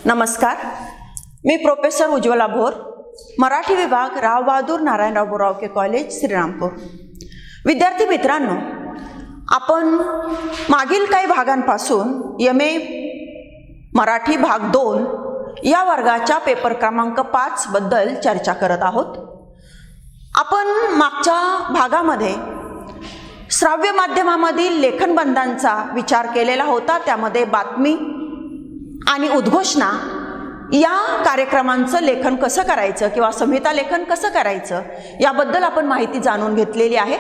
नमस्कार, मी प्रोफेसर उज्ज्वला भोर, मराठी विभाग राव बहादूर नारायणराव बोरावके कॉलेज श्रीरामपूर। विद्यार्थी मित्रांनो, आपण मागील काही भागांपासून MA मराठी भाग 2 या वर्गाच्या पेपर क्रमांक 5 बद्दल चर्चा करत आहोत। आपण मागच्या भागामध्ये श्राव्य माध्यमामधील लेखनबंधांचा विचार केलेला होता। त्यामध्ये बातमी आणि उद्घोषणा या कार्यक्रमांचं लेखन कसं करायचं किंवा संहिता लेखन कसं करायचं याबद्दल आपण माहिती जाणून घेतलेली आहे।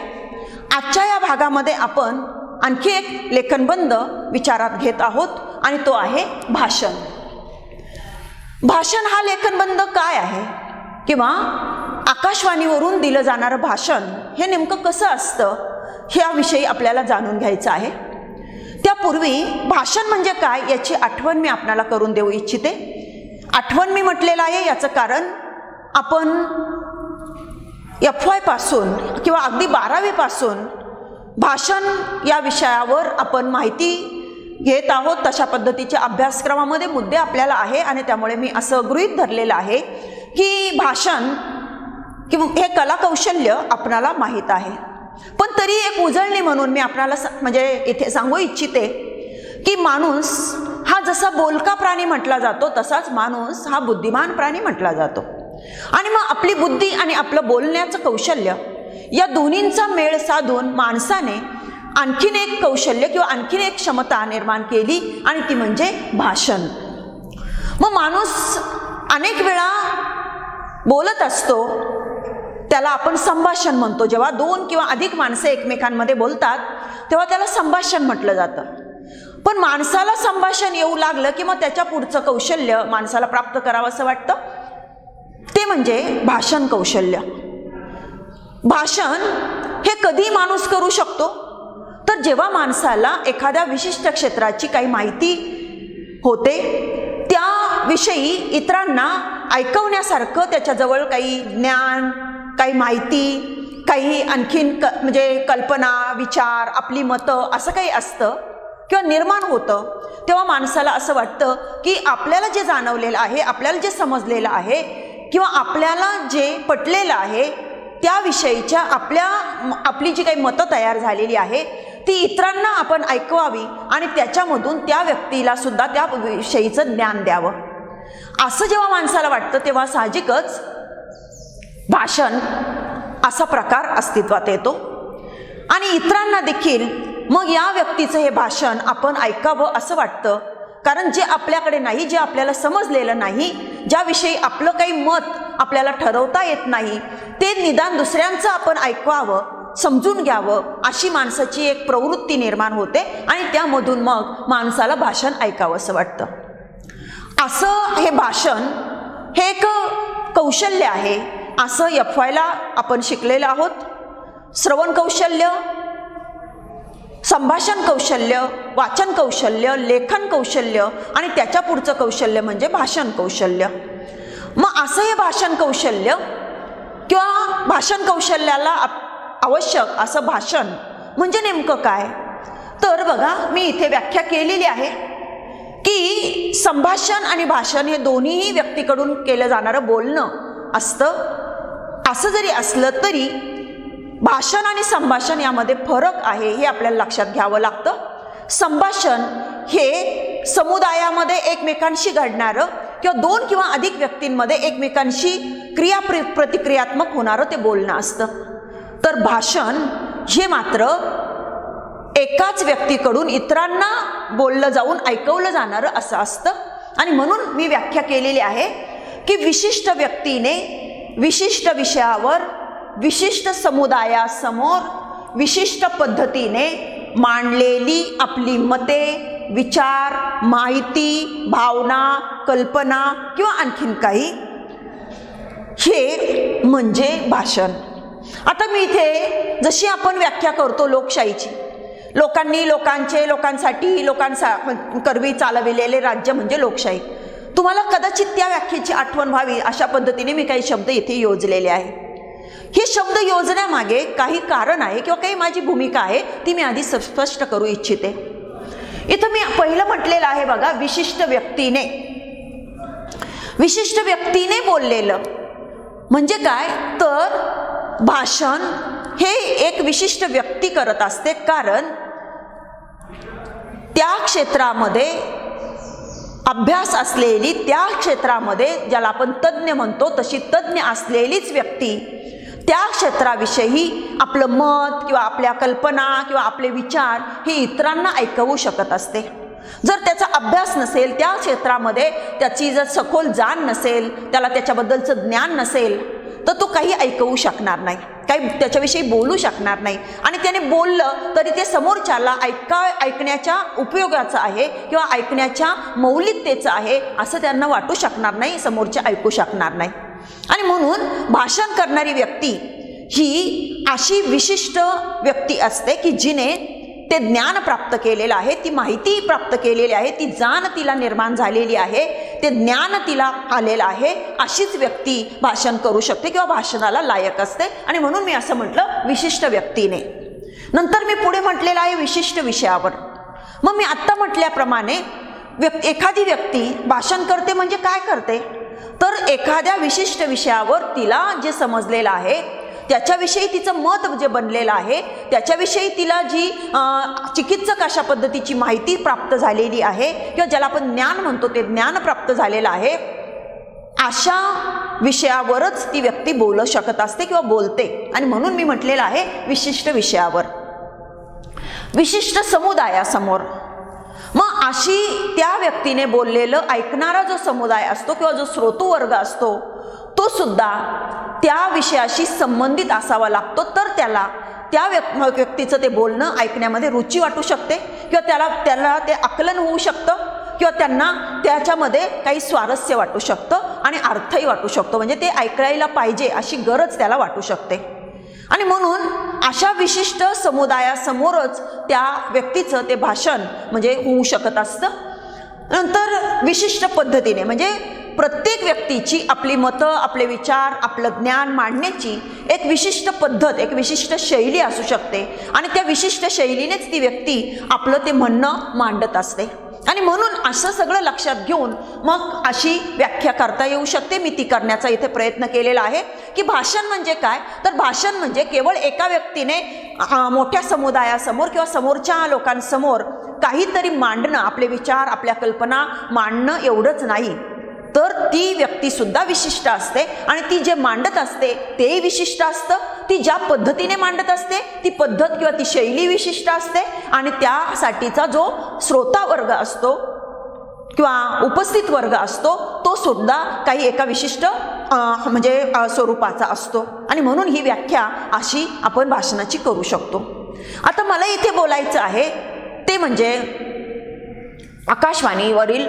आजच्या या भागामध्ये आपण आणखी एक लेखनबंध विचारात घेत आहोत आणि तो आहे भाषण। भाषण हा लेखनबंध काय आहे किंवा आकाशवाणीवरून दिलं जाणारं भाषण हे नेमकं कसं असतं ह्याविषयी आपल्याला जाणून घ्यायचं आहे। त्यापूर्वी भाषण म्हणजे काय याची आठवण मी आपल्याला करून देऊ इच्छिते। आठवण मी म्हटलेलं आहे याचं कारण आपण FY पासून किंवा अगदी 12वी पासून भाषण या विषयावर आपण माहिती घेत आहोत। तशा पद्धतीच्या अभ्यासक्रमामध्ये मुद्दे आपल्याला आहे आणि त्यामुळे मी असं गृहीत धरलेलं आहे की भाषण किंवा हे कलाकौशल्य आपणाला माहीत आहे। पण तरी एक उजळणी म्हणून मी आपल्याला म्हणजे इथे सांगू इच्छिते की माणूस हा जसा बोलका प्राणी म्हटला जातो तसाच माणूस हा बुद्धिमान प्राणी म्हटला जातो। आणि मग आपली बुद्धी आणि आपलं बोलण्याचं कौशल्य या दोन्हींचा मेळ साधून माणसाने आणखीन एक कौशल्य किंवा आणखीन एक क्षमता निर्माण केली आणि ती म्हणजे भाषण। मग माणूस अनेक वेळा बोलत असतो, त्याला आपण संभाषण म्हणतो। जेव्हा 2 किंवा अधिक माणसं एकमेकांमध्ये बोलतात तेव्हा त्याला संभाषण म्हटलं जातं। पण माणसाला संभाषण येऊ लागलं की मग त्याच्या पुढचं कौशल्य माणसाला प्राप्त करावं असं वाटतं, ते म्हणजे भाषण कौशल्य। भाषण हे कधी माणूस करू शकतो तर जेव्हा माणसाला एखाद्या विशिष्ट क्षेत्राची काही माहिती होते, त्याविषयी इतरांना ऐकवण्यासारखं त्याच्याजवळ काही ज्ञान, काही माहिती, काही आणखीन म्हणजे कल्पना, विचार, आपली मतं असं काही असतं किंवा निर्माण होतं, तेव्हा माणसाला असं वाटतं की आपल्याला जे जाणवलेलं आहे, आपल्याला जे समजलेलं आहे किंवा आपल्याला जे पटलेलं आहे त्याविषयीच्या आपली जी काही मतं तयार झालेली आहे ती इतरांना आपण ऐकवावी आणि त्याच्यामधून त्या व्यक्तीला सुद्धा त्या विषयीचं ज्ञान द्यावं असं जेव्हा माणसाला वाटतं तेव्हा साहजिकच भाषण असा प्रकार अस्तित्वात येतो। आणि इतरांना देखील मग या व्यक्तीचं हे भाषण आपण ऐकावं असं वाटतं, कारण जे आपल्याकडे नाही, जे आपल्याला समजलेलं नाही, ज्याविषयी आपलं काही मत आपल्याला ठरवता येत नाही, ते निदान दुसऱ्यांचं आपण ऐकवावं, समजून घ्यावं अशी माणसाची एक प्रवृत्ती निर्माण होते आणि त्यामधून मग माणसाला भाषण ऐकावं असं वाटतं। असं हे भाषण हे एक कौशल्य आहे असं FYला आपण शिकलेलं आहोत। श्रवण कौशल्य, संभाषण कौशल्य, वाचन कौशल्य, लेखन कौशल्य आणि त्याच्या पुढचं कौशल्य म्हणजे भाषण कौशल्य। मग असं हे भाषण कौशल्य किंवा भाषण कौशल्याला आवश्यक असं भाषण म्हणजे नेमकं काय तर बघा, मी इथे व्याख्या केलेली आहे की संभाषण आणि भाषण हे दोन्हीही व्यक्तीकडून केलं जाणारं बोलणं असतं। असं जरी असलं तरी भाषण आणि संभाषण यामध्ये फरक आहे हे आपल्याला लक्षात घ्यावं लागतं। संभाषण हे समुदायामध्ये एकमेकांशी घडणारं किंवा 2 किंवा अधिक व्यक्तींमध्ये एकमेकांशी प्रतिक्रियात्मक होणारं ते बोलणं असतं। तर भाषण हे मात्र एकाच व्यक्तीकडून इतरांना बोललं जाऊन ऐकवलं जाणारं असं असतं। आणि म्हणून मी व्याख्या केलेली आहे की विशिष्ट व्यक्तीने विशिष्ट विषयावर विशिष्ट समुदायासमोर विशिष्ट पद्धतीने मांडलेली आपली मते, विचार, माहिती, भावना, कल्पना किंवा आणखीन काही, हे म्हणजे भाषण। आता मी इथे जशी आपण व्याख्या करतो लोकशाहीची, लोकांनी लोकांसाठी करवी चालविलेले राज्य म्हणजे लोकशाही, तुम्हाला कदाचित त्या व्याख्येची आठवण व्हावी अशा पद्धतीने मी काही शब्द इथे योजलेले आहे। हे शब्द योजण्यामागे काही कारण आहे किंवा काही माझी भूमिका आहे, ती मी आधी स्पष्ट करू इच्छिते। इथं मी पहिलं म्हटलेलं आहे बघा, विशिष्ट व्यक्तीने विशिष्ट व्यक्तीने बोललेलं म्हणजे काय तर भाषण हे एक विशिष्ट व्यक्ती करत असते, कारण त्या क्षेत्रामध्ये अभ्यास असलेली, त्या क्षेत्रामध्ये ज्याला आपण तज्ज्ञ म्हणतो तशी तज्ज्ञ असलेलीच व्यक्ती त्या क्षेत्राविषयी आपलं मत किंवा आपल्या कल्पना किंवा आपले विचार हे इतरांना ऐकवू शकत असते. जर त्याचा अभ्यास नसेल, त्या क्षेत्रामध्ये त्याची जर सखोल जाण नसेल, त्याला त्याच्याबद्दलचं ज्ञान नसेल, तर तो काही ऐकवू शकणार नाही, काही त्याच्याविषयी बोलू शकणार नाही. आणि त्याने बोललं तरी ते समोरच्याला ऐकण्याच्या उपयोगाचं आहे किंवा ऐकण्याच्या मौलिकतेचं आहे असं त्यांना वाटू शकणार नाही, समोरचे ऐकू शकणार नाही. आणि म्हणून भाषण करणारी व्यक्ती ही अशी विशिष्ट व्यक्ती असते की जिने ते ज्ञान प्राप्त केलेलं आहे, ती माहिती प्राप्त केलेली आहे, ती जाण तिला निर्माण झालेली आहे, ते ज्ञान तिला आलेलं आहे, अशीच व्यक्ती भाषण करू शकते किंवा भाषणाला लायक असते. आणि म्हणून मी असं म्हटलं विशिष्ट व्यक्तीने. नंतर मी पुढे म्हटलेलं आहे विशिष्ट विषयावर. मग मी आत्ता म्हटल्याप्रमाणे एखादी व्यक्ती भाषण करते म्हणजे काय करते तर एखाद्या विशिष्ट विषयावर तिला जे समजलेलं आहे, त्याच्याविषयी तिचं मत जे बनलेलं आहे, त्याच्याविषयी तिला जी चिकित्सक अशा पद्धतीची माहिती प्राप्त झालेली आहे किंवा ज्याला आपण ज्ञान म्हणतो ते ज्ञान प्राप्त झालेलं आहे, अशा विषयावरच ती व्यक्ती बोलू शकत असते किंवा बोलते. आणि म्हणून मी म्हटलेलं आहे विशिष्ट विषयावर, विशिष्ट समुदायासमोर. मग अशी त्या व्यक्तीने बोललेलं ऐकणारा जो समुदाय असतो किंवा जो श्रोतृवर्ग असतो तो सुद्धा त्या विषयाशी संबंधित असावा लागतो, तर त्याला त्या व्यक्तीचं ते बोलणं ऐकण्यामध्ये रुची वाटू शकते किंवा त्याला ते आकलन होऊ शकतं किंवा त्यांना त्याच्यामध्ये काही स्वारस्य वाटू शकतं आणि अर्थही वाटू शकतो, म्हणजे ते ऐकायला पाहिजे अशी गरज त्याला वाटू शकते. आणि म्हणून अशा विशिष्ट समुदायासमोरच त्या व्यक्तीचं ते भाषण म्हणजे होऊ शकत असतं. नंतर विशिष्ट पद्धतीने म्हणजे प्रत्येक व्यक्तीची आपली मतं, आपले विचार, आपलं ज्ञान मांडण्याची एक विशिष्ट पद्धत, एक विशिष्ट शैली असू शकते आणि त्या विशिष्ट शैलीनेच ती व्यक्ती आपलं ते म्हणणं मांडत असते. आणि म्हणून असं सगळं लक्षात घेऊन मग अशी व्याख्या करता येऊ शकते. मी ती करण्याचा इथे प्रयत्न केलेला आहे की भाषण म्हणजे काय तर भाषण म्हणजे केवळ एका व्यक्तीने मोठ्या समुदायासमोर किंवा समोरच्या लोकांसमोर काहीतरी मांडणं, आपले विचार, आपल्या कल्पना मांडणं एवढंच नाही, तर ती व्यक्ती सुद्धा विशिष्ट असते आणि ती जे मांडत असते तेही विशिष्ट असतं. ती ज्या पद्धतीने मांडत असते ती पद्धत किंवा ती शैली विशिष्ट असते आणि त्यासाठीचा जो श्रोता वर्ग असतो किंवा उपस्थित वर्ग असतो तो सुद्धा काही एका विशिष्ट म्हणजे स्वरूपाचा असतो. आणि म्हणून ही व्याख्या अशी आपण भाषणाची करू शकतो. आता मला इथे बोलायचं आहे ते म्हणजे आकाशवाणीवरील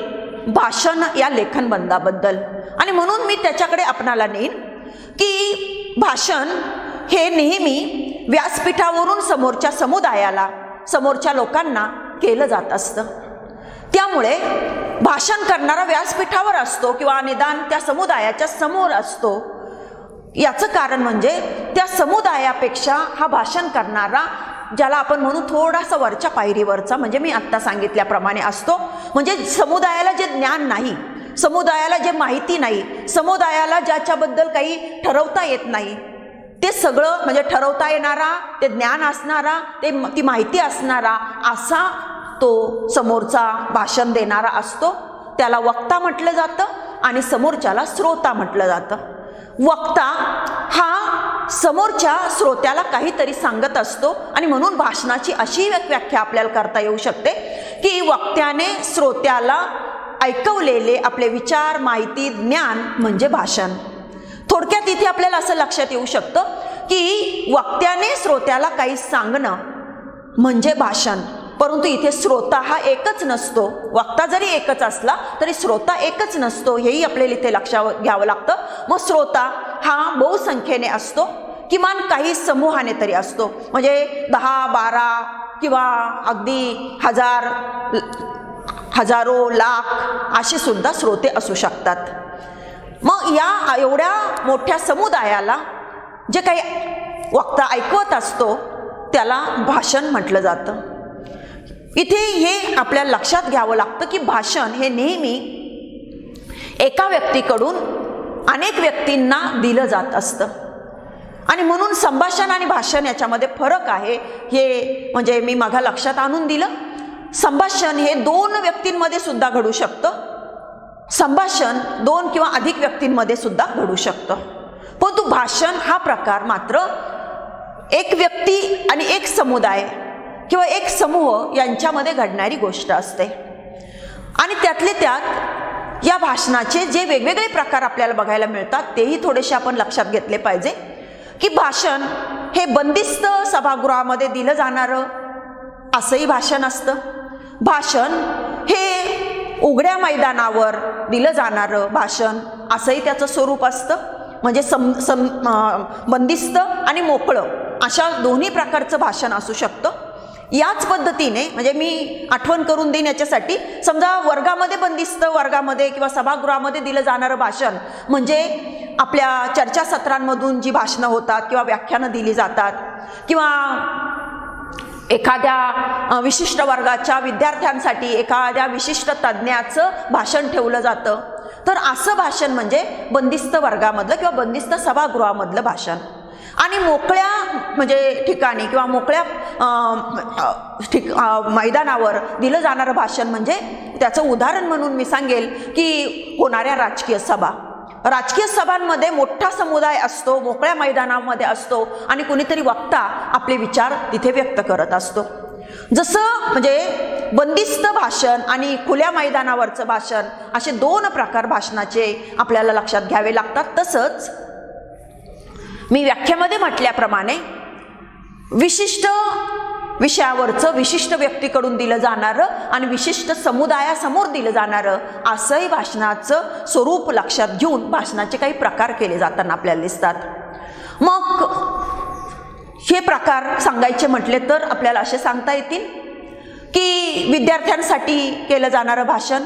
भाषण या लेखनबंधाबद्दल. आणि म्हणून मी त्याच्याकडे आपणाला नेईन की भाषण हे नेहमी व्यासपीठावरून समोरच्या समुदायाला, समोरच्या लोकांना केलं जात असतं. त्यामुळे भाषण करणारा व्यासपीठावर असतो किंवा निदान त्या समुदायाच्या समोर असतो. याचं कारण म्हणजे त्या समुदायापेक्षा हा भाषण करणारा, ज्याला आपण म्हणू थोडासा वरच्या पायरीवरचा, म्हणजे मी आत्ता सांगितल्याप्रमाणे असतो. म्हणजे समुदायाला जे ज्ञान नाही, समुदायाला जे माहिती नाही, समुदायाला ज्याच्याबद्दल काही ठरवता येत नाही, ते सगळं म्हणजे ठरवता येणारा, ते ज्ञान असणारा, ती माहिती असणारा असा तो समोरचा भाषण देणारा असतो. त्याला वक्ता म्हटलं जातं आणि समोरच्याला श्रोता म्हटलं जातं. वक्ता हा समोरच्या श्रोत्याला काहीतरी सांगत असतो आणि म्हणून भाषणाची अशी व्याख्या आपल्याला करता येऊ शकते की वक्त्याने श्रोत्याला ऐकवलेले आपले विचार, माहिती, ज्ञान म्हणजे भाषण. थोडक्यात इथे आपल्याला असं लक्षात येऊ शकतं की वक्त्याने श्रोत्याला काही सांगणं म्हणजे भाषण, परंतु इथे श्रोता हा एकच नसतो. वक्ता जरी एकच असला तरी श्रोता एकच नसतो, हेही आपल्याला इथे लक्षात घ्यावं लागतं. मग श्रोता हा बहुसंख्येने असतो, किमान काही समूहाने तरी असतो, म्हणजे 10, 12 किंवा अगदी हजारो, लाख असे सुद्धा श्रोते असू शकतात. मग या एवढ्या मोठ्या समुदायाला जे काही वक्ता ऐकवत असतो त्याला भाषण म्हटलं जातं. इथे हे आपल्याला लक्षात घ्यावं लागतं की भाषण हे नेहमी एका व्यक्तीकडून अनेक व्यक्तींना दिलं जात असतं आणि म्हणून संभाषण आणि भाषण याच्यामध्ये फरक आहे हे म्हणजे मी मागा लक्षात आणून दिलं. संभाषण हे 2 व्यक्तींमध्ये सुद्धा घडू शकतं, संभाषण 2 किंवा अधिक व्यक्तींमध्ये सुद्धा घडू शकतं. परंतु भाषण हा प्रकार मात्र एक व्यक्ती आणि एक समुदाय किंवा एक समूह यांच्यामध्ये घडणारी गोष्ट असते. आणि त्यातले त्यात या भाषणाचे जे वेगवेगळे प्रकार आपल्याला बघायला मिळतात तेही थोडेसे आपण लक्षात घेतले पाहिजे की भाषण हे बंदिस्त सभागृहामध्ये दिलं जाणारं असंही भाषण असतं. भाषण हे उघड्या मैदानावर दिलं जाणारं भाषण असंही त्याचं स्वरूप असतं. म्हणजे बंदिस्त आणि मोकळं अशा दोन्ही प्रकारचं भाषण असू शकतं. याच पद्धतीने म्हणजे मी आठवण करून देईन याच्यासाठी, समजा वर्गामध्ये बंदिस्त वर्गामध्ये किंवा सभागृहामध्ये दिलं जाणारं भाषण म्हणजे आपल्या चर्चासत्रांमधून जी भाषणं होतात किंवा व्याख्यानं दिली जातात किंवा एखाद्या विशिष्ट वर्गाच्या विद्यार्थ्यांसाठी एखाद्या विशिष्ट तज्ज्ञाचं भाषण ठेवलं जातं, तर असं भाषण म्हणजे बंदिस्त वर्गामधलं किंवा बंदिस्त सभागृहामधलं भाषण. आणि मोकळ्या म्हणजे ठिकाणी किंवा मोकळ्या मैदानावर दिलं जाणारं भाषण म्हणजे त्याचं उदाहरण म्हणून मी सांगेल की होणाऱ्या राजकीय सभा. राजकीय सभांमध्ये मोठा समुदाय असतो, मोकळ्या मैदानामध्ये असतो आणि कुणीतरी वक्ता आपले विचार तिथे व्यक्त करत असतो. जसं म्हणजे बंदिस्त भाषण आणि खुल्या मैदानावरचं भाषण असे 2 प्रकार भाषणाचे आपल्याला लक्षात घ्यावे लागतात. तसंच मी व्याख्येमध्ये म्हटल्याप्रमाणे विशिष्ट विषयावरचं विशिष्ट व्यक्तीकडून दिलं जाणारं आणि विशिष्ट समुदायासमोर दिलं जाणारं असंही भाषणाचं स्वरूप लक्षात घेऊन भाषणाचे काही प्रकार केले जाताना आपल्याला दिसतात. मग हे प्रकार सांगायचे म्हटले तर आपल्याला असे सांगता येतील की विद्यार्थ्यांसाठी केलं जाणारं भाषण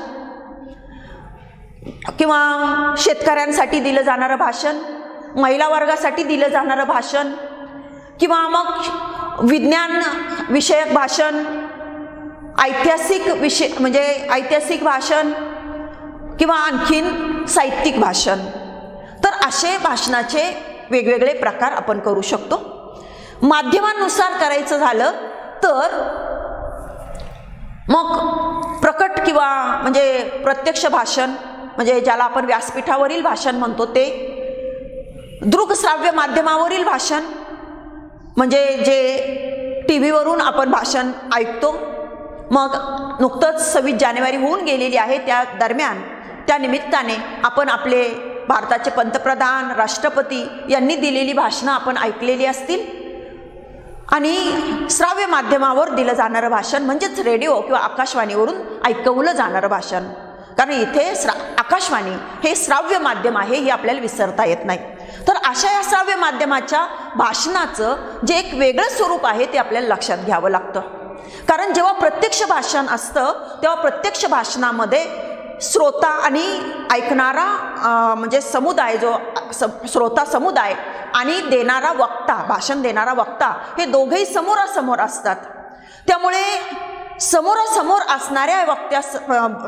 किंवा शेतकऱ्यांसाठी दिलं जाणारं भाषण, महिला वर्गासाठी दिलं जाणारं भाषण किंवा मग विज्ञान विषयक भाषण, ऐतिहासिक विषय म्हणजे ऐतिहासिक भाषण किंवा आणखीन साहित्यिक भाषण. तर असे भाषणाचे वेगवेगळे प्रकार आपण करू शकतो. माध्यमांनुसार करायचं झालं तर मग प्रकट किंवा म्हणजे प्रत्यक्ष भाषण म्हणजे ज्याला आपण व्यासपीठावरील भाषण म्हणतो ते, दृकश्राव्य माध्यमावरील भाषण म्हणजे जे TV वरून आपण भाषण ऐकतो. मग नुकतंच 26 जानेवारी होऊन गेलेली आहे, त्या दरम्यान त्या निमित्ताने आपण आपले भारताचे पंतप्रधान राष्ट्रपती यांनी दिलेली भाषणं आपण ऐकलेली असतील. आणि श्राव्य माध्यमावर दिलं जाणारं भाषण म्हणजेच रेडिओ किंवा आकाशवाणीवरून ऐकवलं जाणारं भाषण, कारण इथे आकाशवाणी हे श्राव्य माध्यम आहे हे आपल्याला विसरता येत नाही. तर अशा या श्राव्य माध्यमाच्या भाषणाचं जे एक वेगळं स्वरूप आहे ते आपल्याला लक्षात घ्यावं लागतं. कारण जेव्हा प्रत्यक्ष भाषण असतं तेव्हा प्रत्यक्ष भाषणामध्ये श्रोता आणि ऐकणारा म्हणजे समुदाय, जो श्रोता समुदाय आणि देणारा वक्ता, भाषण देणारा वक्ता हे दोघेही समोरासमोर असतात. त्यामुळे समोरासमोर असणाऱ्या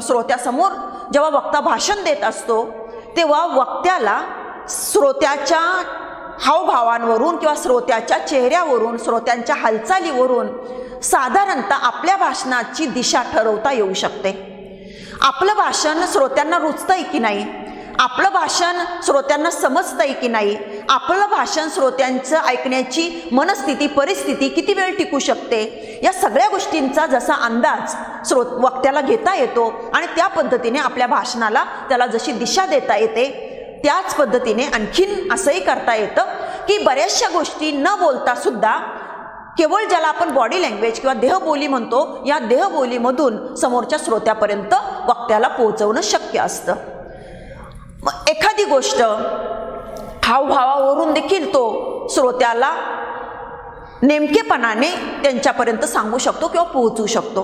श्रोत्यासमोर जेव्हा वक्ता भाषण देत असतो तेव्हा वक्त्याला श्रोत्याच्या हावभावांवरून किंवा श्रोत्याच्या चेहऱ्यावरून, श्रोत्यांच्या हालचालीवरून साधारणतः आपल्या भाषणाची दिशा ठरवता येऊ शकते. आपलं भाषण श्रोत्यांना रुचतंय की नाही, आपलं भाषण श्रोत्यांना समजतंय की नाही, आपलं भाषण श्रोत्यांचं ऐकण्याची मनस्थिती परिस्थिती किती वेळ टिकू शकते, या सगळ्या गोष्टींचा जसा अंदाज वक्त्याला घेता येतो आणि त्या पद्धतीने आपल्या भाषणाला त्याला जशी दिशा देता येते त्याच पद्धतीने आणखीन असंही करता येतं की बऱ्याचशा गोष्टी न बोलता सुद्धा केवळ ज्याला आपण बॉडी लँग्वेज किंवा देहबोली म्हणतो, या देहबोलीमधून समोरच्या श्रोत्यापर्यंत वक्त्याला पोहोचवणं शक्य असतं. एखादी गोष्ट हावभावावरून देखील तो श्रोत्याला नेमकेपणाने त्यांच्यापर्यंत सांगू शकतो किंवा पोहोचू शकतो.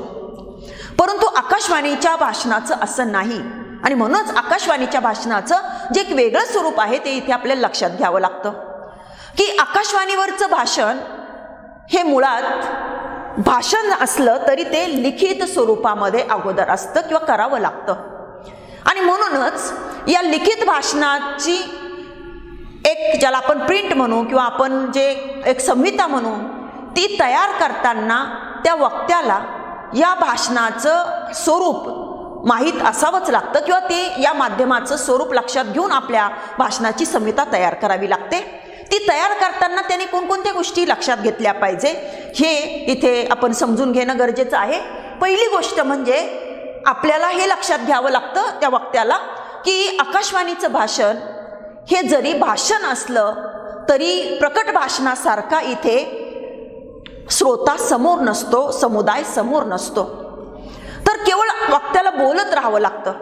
परंतु आकाशवाणीच्या भाषणाचं असं नाही आणि म्हणूनच आकाशवाणीच्या भाषणाचं जे एक वेगळं स्वरूप आहे ते इथे आपल्याला लक्षात घ्यावं लागतं की आकाशवाणीवरचं भाषण हे मुळात भाषण असलं तरी ते लिखित स्वरूपामध्ये अगोदर असतं किंवा करावं लागतं. आणि म्हणूनच या लिखित भाषणाची एक, ज्याला आपण प्रिंट म्हणू किंवा आपण जे एक संहिता म्हणू, ती तयार करताना त्या वक्त्याला या भाषणाचं स्वरूप माहीत असावंच लागतं किंवा ते या माध्यमाचं स्वरूप लक्षात घेऊन आपल्या भाषणाची संहिता तयार करावी लागते. ती तयार करताना त्याने कोणकोणत्या गोष्टी लक्षात घेतल्या पाहिजे हे इथे आपण समजून घेणं गरजेचं आहे. पहिली गोष्ट म्हणजे आपल्याला हे लक्षात घ्यावं लागतं त्या वक्त्याला की आकाशवाणीचं भाषण हे जरी भाषण असलं तरी प्रकट भाषणासारखा इथे श्रोता समोर नसतो, समुदाय समोर नसतो. तर केवळ वक्त्याला बोलत राहावं लागतं.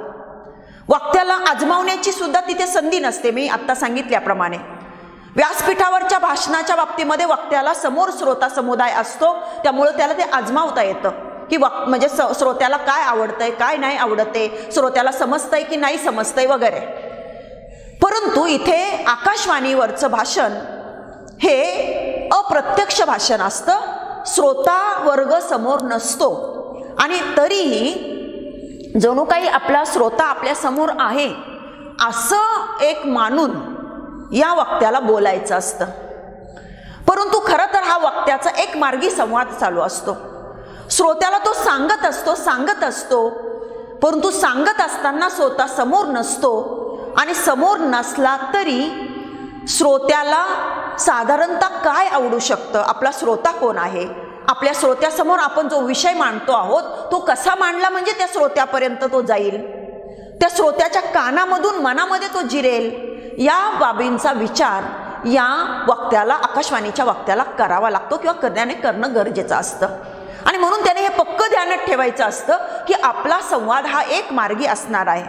वक्त्याला आजमावण्याची सुद्धा तिथे संधी नसते. मी आत्ता सांगितल्याप्रमाणे व्यासपीठावरच्या भाषणाच्या बाबतीमध्ये वक्त्याला समोर श्रोता समुदाय असतो, त्यामुळे त्याला ते आजमावता येतं की म्हणजे श्रोत्याला काय आवडतंय, काय नाही आवडते, श्रोत्याला समजतंय की नाही समजतंय वगैरे. परंतु इथे आकाशवाणीवरचं भाषण हे अप्रत्यक्ष भाषण असतं, श्रोता वर्ग समोर नसतो आणि तरीही जणू काही आपला श्रोता आपल्या समोर आहे असं एक मानून या वक्त्याला बोलायचं असतं. परंतु खरं तर हा वक्त्याचा एक मार्गी संवाद चालू असतो. श्रोत्याला तो सांगत असतो परंतु सांगत असताना श्रोता समोर नसतो आणि समोर नसला तरी श्रोत्याला साधारणतः काय आवडू शकतं, आपला श्रोता कोण आहे, आपल्या श्रोत्यासमोर आपण जो विषय मांडतो आहोत तो कसा मांडला म्हणजे त्या श्रोत्यापर्यंत तो जाईल, त्या श्रोत्याच्या कानामधून मनामध्ये तो जिरेल, या बाबींचा विचार या वक्त्याला, आकाशवाणीच्या वक्त्याला करावा लागतो किंवा करणं गरजेचं असतं. आणि म्हणून त्याने हे पक्क ध्यानात ठेवायचं असतं की आपला संवाद हा एक मार्गी असणार आहे.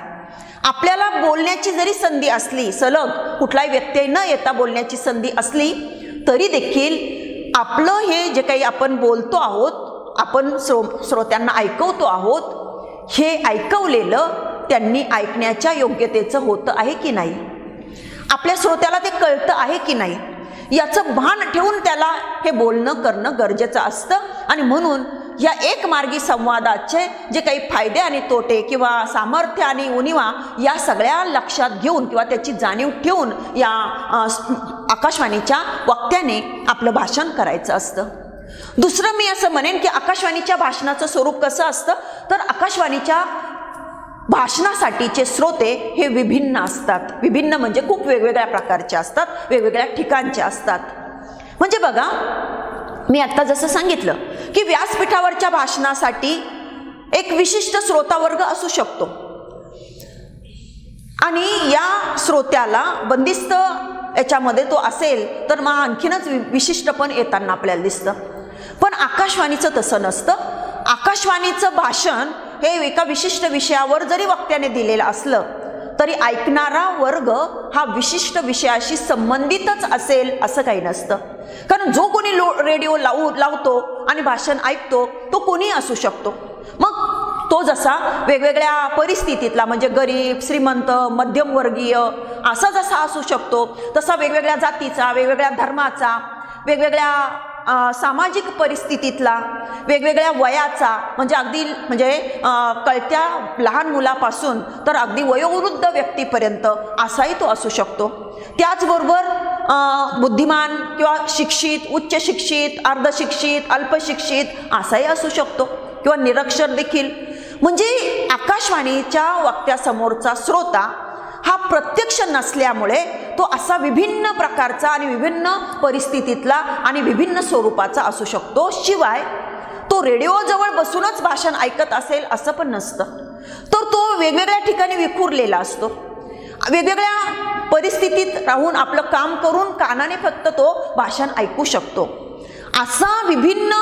आपल्याला बोलण्याची जरी संधी असली, सलग कुठलाही व्यत्यय न येता बोलण्याची संधी असली तरी देखील आपलं हे जे काही आपण बोलतो आहोत, आपण श्रोत्यांना ऐकवतो आहोत, हे ऐकवलेलं त्यांनी ऐकण्याच्या योग्यतेचं होतं आहे की नाही, आपल्या श्रोत्याला ते कळतं आहे की नाही, याचं भान ठेवून त्याला हे बोलणं करणं गरजेचं असतं. आणि म्हणून या एक मार्गी संवादाचे जे काही फायदे आणि तोटे किंवा सामर्थ्य आणि उणिवा या सगळ्या लक्षात घेऊन किंवा त्याची जाणीव ठेवून या आकाशवाणीच्या वक्त्याने आपलं भाषण करायचं असतं. दुसरं मी असं म्हणेन की आकाशवाणीच्या भाषणाचं स्वरूप कसं असतं, तर आकाशवाणीच्या भाषणासाठीचे श्रोते हे विभिन्न असतात. विभिन्न म्हणजे खूप वेगवेगळ्या प्रकारचे असतात, वेगवेगळ्या ठिकाणचे असतात. म्हणजे बघा, मी आता जसं सांगितलं की व्यासपीठावरच्या भाषणासाठी एक विशिष्ट श्रोतावर्ग असू शकतो आणि या श्रोत्याला बंदिस्त याच्यामध्ये तो असेल तर मग आणखीनच विशिष्टपण येताना आपल्याला दिसतं. पण आकाशवाणीचं तसं नसतं. आकाशवाणीचं भाषण हे एका विशिष्ट विषयावर जरी वक्त्याने दिलेलं असलं तरी ऐकणारा वर्ग हा विशिष्ट विषयाशी संबंधितच असेल असं काही नसतं. कारण जो कोणी रेडिओ लावतो आणि भाषण ऐकतो तो कोणी असू शकतो. मग तो जसा वेगवेगळ्या परिस्थितीतला म्हणजे गरीब, श्रीमंत, मध्यमवर्गीय असा जसा असू शकतो, तसा वेगवेगळ्या जातीचा, वेगवेगळ्या धर्माचा, वेगवेगळ्या सामाजिक परिस्थितीतला, वेगवेगळ्या वयाचा, म्हणजे कळत्या लहान मुलापासून तर अगदी वयोवृद्ध व्यक्तीपर्यंत असाही तो असू शकतो. त्याचबरोबर बुद्धिमान किंवा शिक्षित, उच्च शिक्षित, अर्धशिक्षित, अल्पशिक्षित असाही असू शकतो किंवा निरक्षर देखील. म्हणजे आकाशवाणीच्या वक्त्यासमोरचा श्रोता हा प्रत्यक्ष नसल्यामुळे तो असा विभिन्न प्रकारचा आणि विभिन्न परिस्थितीतला आणि विभिन्न स्वरूपाचा असू शकतो. शिवाय तो रेडिओजवळ बसूनच भाषण ऐकत असेल असं पण नसतं. तर तो वेगवेगळ्या ठिकाणी विखुरलेला असतो, वेगवेगळ्या परिस्थितीत राहून आपलं काम करून कानाने फक्त तो भाषण ऐकू शकतो. असा विभिन्न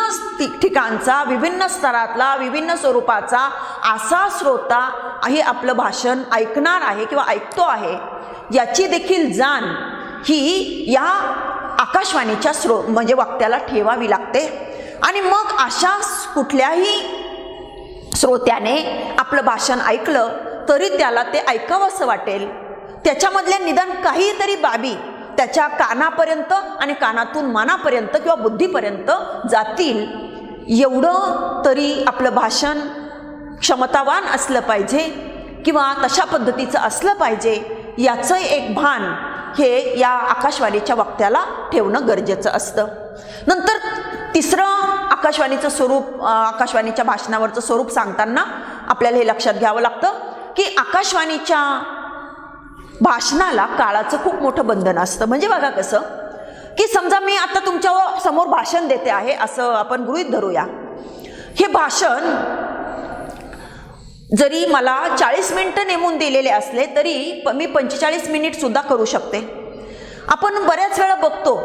ठिकाणचा, विभिन्न स्तरातला, विभिन्न स्वरूपाचा असा श्रोता हे आपलं भाषण ऐकणार आहे किंवा ऐकतो आहे याची देखील जाण ही या आकाशवाणीच्या म्हणजे वक्त्याला ठेवावी लागते. आणि मग अशा कुठल्याही श्रोत्याने आपलं भाषण ऐकलं तरी त्याला ते ऐकावंसं वाटेल, त्याच्यामधल्या निदान काहीतरी बाबी त्याच्या कानापर्यंत आणि कानातून मनापर्यंत किंवा बुद्धीपर्यंत जातील, एवढं तरी आपलं भाषण क्षमतावान असलं पाहिजे, किंवा तशा पद्धतीचं असलं पाहिजे याचं एक भान हे या आकाशवाणीच्या वक्त्याला ठेवणं गरजेचं असतं. नंतर तिसरं आकाशवाणीचं स्वरूप, आकाशवाणीच्या भाषणावरचं स्वरूप सांगताना आपल्याला हे लक्षात घ्यावं लागतं की आकाशवाणीच्या भाषणाला काळाचं खूप मोठं बंधन असतं. म्हणजे बघा कसं की समजा मी आता तुमच्या समोर भाषण देते आहे असं आपण गृहीत धरूया. हे भाषण जरी मला 40 मिनिटं नेमून दिलेले असले तरी मी 45 मिनिट सुद्धा करू शकते. आपण बऱ्याच वेळा बघतो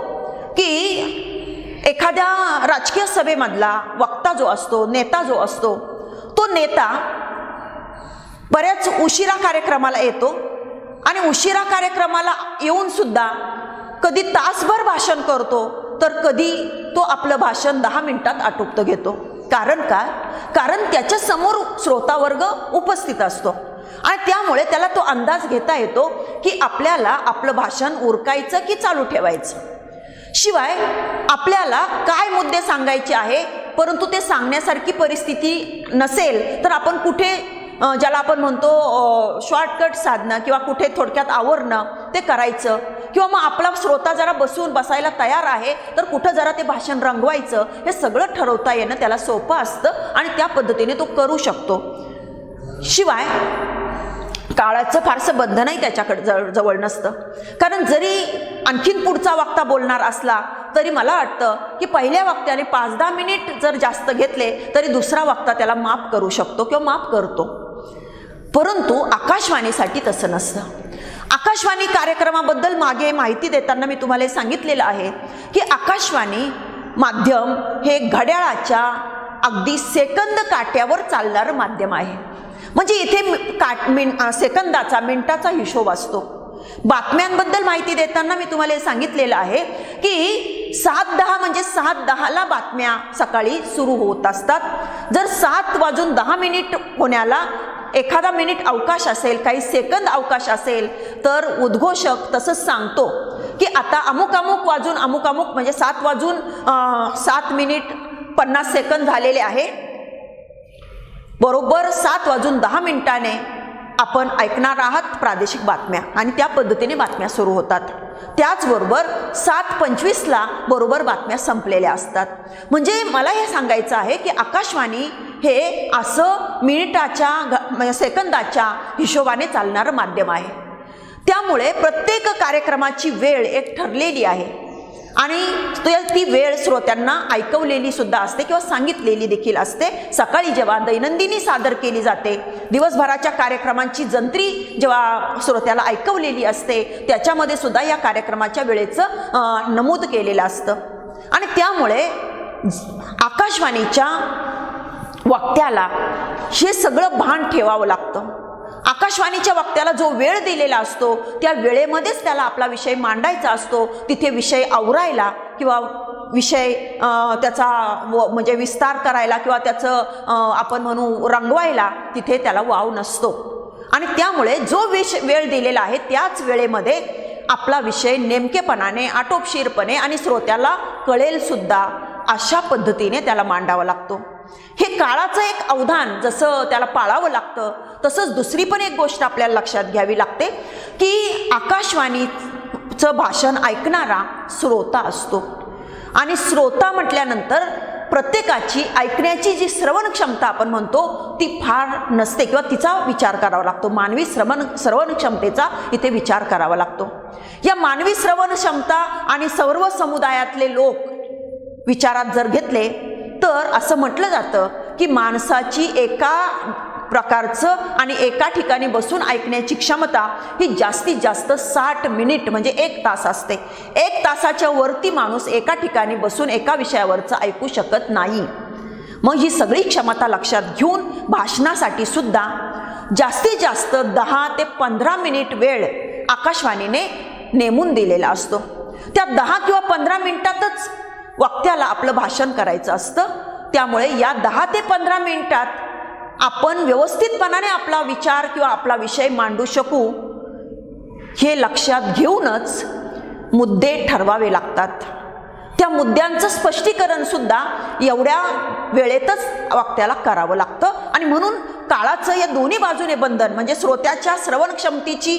की एखाद्या राजकीय सभेमधला वक्ता जो असतो, नेता जो असतो, तो नेता बऱ्याच उशिरा कार्यक्रमाला येतो आणि उशिरा कार्यक्रमाला येऊन सुद्धा कधी तासभर भाषण करतो तर कधी तो आपलं भाषण 10 मिनिटात आटोपतं घेतो. कारण काय? कारण त्याच्या समोर श्रोतावर्ग उपस्थित असतो आणि त्यामुळे त्याला तो अंदाज घेता येतो की आपल्याला आपलं भाषण उरकायचं की चालू ठेवायचं. शिवाय आपल्याला काय मुद्दे सांगायचे आहे परंतु ते सांगण्यासारखी परिस्थिती नसेल तर आपण कुठे ज्याला आपण म्हणतो शॉर्टकट साधणं किंवा कुठे थोडक्यात आवरणं ते करायचं, किंवा मग आपला श्रोता जरा बसायला तयार आहे तर कुठं जरा ते भाषण रंगवायचं, हे सगळं ठरवता येणं त्याला सोपं असतं आणि त्या पद्धतीने तो करू शकतो. शिवाय काळाचं फारसं बंधनही त्याच्याकडे जवळ नसतं. कारण जरी आणखीन पुढचा वक्ता बोलणार असला तरी मला वाटतं की पहिल्या वक्त्याने 5-10 मिनिट जर जास्त घेतले तरी दुसरा वक्ता त्याला माफ करू शकतो किंवा माफ करतो. परंतु आकाशवाणीसाठी तसं नसतं. आकाशवाणी कार्यक्रमाबद्दल मागे माहिती देताना मी तुम्हाला सांगितलेलं आहे की आकाशवाणी माध्यम हे घड्याळाच्या अगदी सेकंद काट्यावर चालणारं माध्यम आहे. म्हणजे इथे सेकंदाचा, मिनिटाचा हिशोब असतो. बातम्यांबद्दल माहिती देताना मी तुम्हाला सांगितलेलं आहे की 7:10 म्हणजे 7:10ला बातम्या सकाळी सुरू होत असतात. जर 7:10 होण्याला एखादा मिनिट अवकाश असेल, काही सेकंद अवकाश असेल तर उद्घोषक तसंच सांगतो की आता अमुक वाजून अमुक म्हणजे 7:07 झालेले आहे. बरोबर 7:10 आपण ऐकणार आहात प्रादेशिक बातम्या आणि त्या पद्धतीने बातम्या सुरू होतात. त्याचबरोबर 7:25ला बरोबर बातम्या संपलेल्या असतात. म्हणजे मला हे सांगायचं आहे की आकाशवाणी हे असं मिनिटाच्या सेकंदाच्या हिशोबाने चालणारं माध्यम आहे. त्यामुळे प्रत्येक कार्यक्रमाची वेळ एक ठरलेली आहे आणि ती वेळ श्रोत्यांना ऐकवलेली सुद्धा असते किंवा सांगितलेली देखील असते. सकाळी जेव्हा दैनंदिनी सादर केली जाते, दिवसभराच्या कार्यक्रमांची जंत्री जेव्हा श्रोत्याला ऐकवलेली असते त्याच्यामध्ये सुद्धा या कार्यक्रमाच्या वेळेचं नमूद केलेलं असतं. आणि त्यामुळे आकाशवाणीच्या वक्त्याला हे सगळं भान ठेवावं लागतं. आकाशवाणीच्या वक्त्याला जो वेळ दिलेला असतो त्या वेळेमध्येच त्याला आपला विषय मांडायचा असतो. तिथे विषय आवरायला किंवा विषय त्याचा म्हणजे विस्तार करायला किंवा त्याचं आपण म्हणू रंगवायला तिथे त्याला वाव नसतो. आणि त्यामुळे जो वेळ दिलेला आहे त्याच वेळेमध्ये आपला विषय नेमकेपणाने, आटोपशीरपणे आणि श्रोत्याला कळेल सुद्धा अशा पद्धतीने त्याला मांडावा लागतो. हे काळाचं एक अवधान जसं त्याला पाळावं लागतं तसंच दुसरी पण एक गोष्ट आपल्याला लक्षात घ्यावी लागते की आकाशवाणीचं भाषण ऐकणारा श्रोता असतो आणि श्रोता म्हटल्यानंतर प्रत्येकाची ऐकण्याची जी श्रवण क्षमता आपण म्हणतो ती फार नसते किंवा तिचा विचार करावा लागतो. मानवी श्रवण क्षमतेचा इथे विचार करावा लागतो. या मानवी श्रवण क्षमता आणि सर्व समुदायातले लोक विचारात जर घेतले तर असं म्हटलं जातं की माणसाची एका प्रकारचं आणि एका ठिकाणी बसून ऐकण्याची क्षमता ही जास्तीत जास्त 60 मिनिट म्हणजे 1 तास असते. 1 तासाच्या वरती माणूस एका ठिकाणी बसून एका विषयावरचं ऐकू शकत नाही. मग ही सगळी क्षमता लक्षात घेऊन भाषणासाठी सुद्धा जास्तीत जास्त 10 ते 15 मिनिट वेळ आकाशवाणीने नेमून दिलेला असतो. त्या 10 किंवा 15 मिनिटातच वक्त्याला आपलं भाषण करायचं असतं. त्यामुळे या 10 ते 15 मिनिटात आपण व्यवस्थितपणाने आपला विचार किंवा आपला विषय मांडू शकू हे लक्षात घेऊनच मुद्दे ठरवावे लागतात. त्या मुद्द्यांचं स्पष्टीकरण सुद्धा एवढ्या वेळेतच वक्त्याला करावं लागतं आणि म्हणून काळाचं या दोन्ही बाजूने बंधन म्हणजे श्रोत्याच्या श्रवण क्षमतेची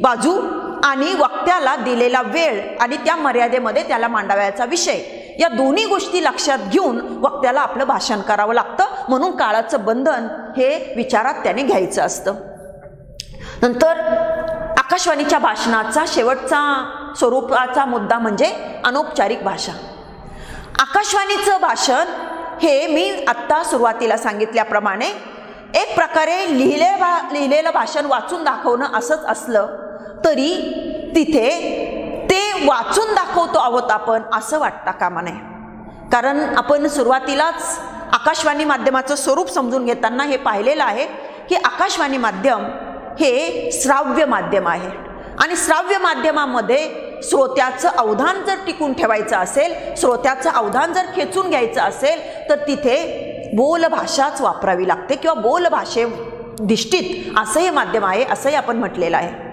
बाजू आणि वक्त्याला दिलेला वेळ आणि त्या मर्यादेमध्ये त्याला मांडावयाचा विषय, या दोन्ही गोष्टी लक्षात घेऊन वक्त्याला आपलं भाषण करावं लागतं. म्हणून काळाचं बंधन हे विचारात त्याने घ्यायचं असतं. नंतर आकाशवाणीच्या भाषणाचा शेवटचा स्वरूपाचा मुद्दा म्हणजे अनौपचारिक भाषा. आकाशवाणीचं भाषण हे मी आत्ता सुरुवातीला सांगितल्याप्रमाणे एक प्रकारे लिहिलेलं भाषण वाचून दाखवणं असंच असलं तरी तिथे ते वाचून दाखवतो आहोत आपण असं वाटता कामा नये. कारण आपण सुरुवातीलाच आकाशवाणी माध्यमाचं स्वरूप समजून घेताना हे पाहिलेलं आहे की आकाशवाणी माध्यम हे श्राव्य माध्यम आहे आणि श्राव्य माध्यमामध्ये श्रोत्याचं अवधान जर टिकून ठेवायचं असेल, श्रोत्याचं अवधान जर खेचून घ्यायचं असेल तर तिथे बोलभाषाच वापरावी लागते किंवा बोलभाषेधिष्ठित असं हे माध्यम आहे असंही आपण म्हटलेलं आहे.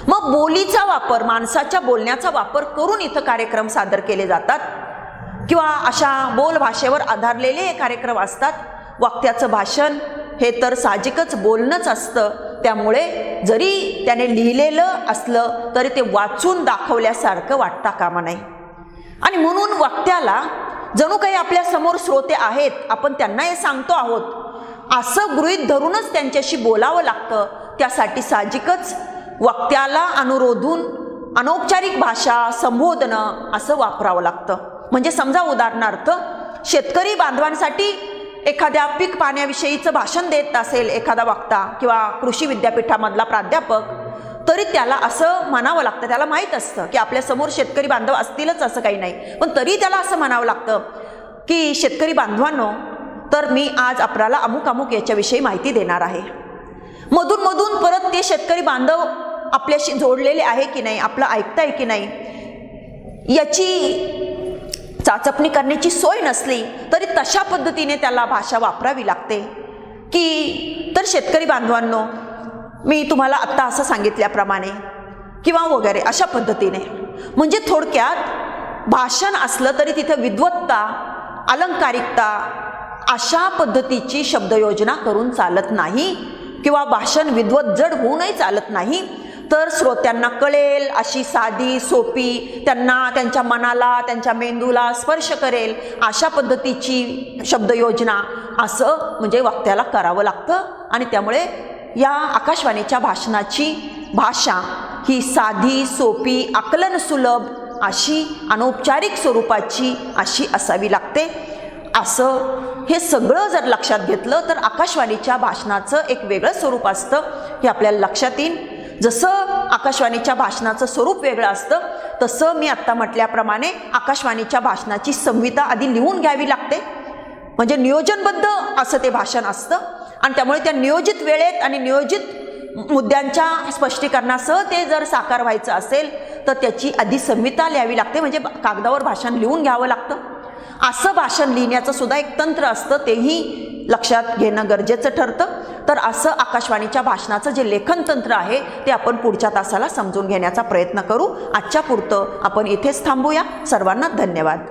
मग बोलीचा वापर, माणसाच्या बोलण्याचा वापर करून इथं कार्यक्रम सादर केले जातात किंवा अशा बोलभाषेवर आधारलेले हे कार्यक्रम असतात. वक्त्याचं भाषण हे तर साहजिकच बोलणंच असतं, त्यामुळे जरी त्याने लिहिलेलं असलं तरी ते वाचून दाखवल्यासारखं वाटता कामा नये. आणि म्हणून वक्त्याला जणू काही आपल्या समोर श्रोते आहेत, आपण त्यांना हे सांगतो आहोत असं गृहीत धरूनच त्यांच्याशी बोलावं लागतं. त्यासाठी साहजिकच वक्त्याला अनुरोधून अनौपचारिक भाषा, संबोधनं असं वापरावं लागतं. म्हणजे समजा उदाहरणार्थ शेतकरी बांधवांसाठी एखाद्या पीक पाण्याविषयीचं भाषण देत असेल एखादा वक्ता किंवा कृषी विद्यापीठामधला प्राध्यापक, तरी त्याला असं म्हणावं लागतं. त्याला माहीत असतं की आपल्यासमोर शेतकरी बांधव असतीलच असं काही नाही, पण तरी त्याला असं म्हणावं लागतं की शेतकरी बांधवांनो, तर मी आज आपल्याला अमुक अमुक याच्याविषयी माहिती देणार आहे. मधून मधून परत ते शेतकरी बांधव आपल्याशी जोडलेले आहे की नाही, आपलं ऐकताय की नाही याची चाचपणी करण्याची सोय नसली तरी तशा पद्धतीने त्याला भाषा वापरावी लागते. की तर शेतकरी बांधवांनो, मी तुम्हाला आत्ता असं सांगितल्याप्रमाणे किंवा वगैरे अशा पद्धतीने. म्हणजे थोडक्यात भाषण असलं तरी तिथे विद्वत्ता, अलंकारिकता अशा पद्धतीची शब्दयोजना करून चालत नाही किंवा भाषण विद्वत जड होऊनही चालत नाही. तर श्रोत्यांना कळेल अशी साधी सोपी, त्यांना त्यांच्या मनाला त्यांच्या मेंदूला स्पर्श करेल अशा पद्धतीची शब्दयोजना असं म्हणजे वक्त्याला करावं लागतं. आणि त्यामुळे या आकाशवाणीच्या भाषणाची भाषा ही साधी सोपी, आकलन सुलभ अशी अनौपचारिक स्वरूपाची अशी असावी लागते. असं हे सगळं जर लक्षात घेतलं तर आकाशवाणीच्या भाषणाचं एक वेगळं स्वरूप असतं हे आपल्याला लक्षात येईल. जसं आकाशवाणीच्या भाषणाचं स्वरूप वेगळं असतं तसं मी आत्ता म्हटल्याप्रमाणे आकाशवाणीच्या भाषणाची संहिता आधी लिहून घ्यावी लागते. म्हणजे नियोजनबद्ध असं ते भाषण असतं आणि त्यामुळे त्या नियोजित वेळेत आणि नियोजित मुद्द्यांच्या स्पष्टीकरणासह ते जर साकार व्हायचं असेल तर त्याची आधी संहिता लिहावी लागते. म्हणजे कागदावर भाषण लिहून घ्यावं लागतं. असं भाषण लिहिण्याचं सुद्धा एक तंत्र असतं, तेही लक्षात घेणं गरजेचं ठरतं. तर असं आकाशवाणीच्या भाषणाचं जे लेखन तंत्र आहे ते आपण पुढच्या तासाला समजून घेण्याचा प्रयत्न करू. आजच्या पुरतं आपण इथेच थांबूया. सर्वांना धन्यवाद.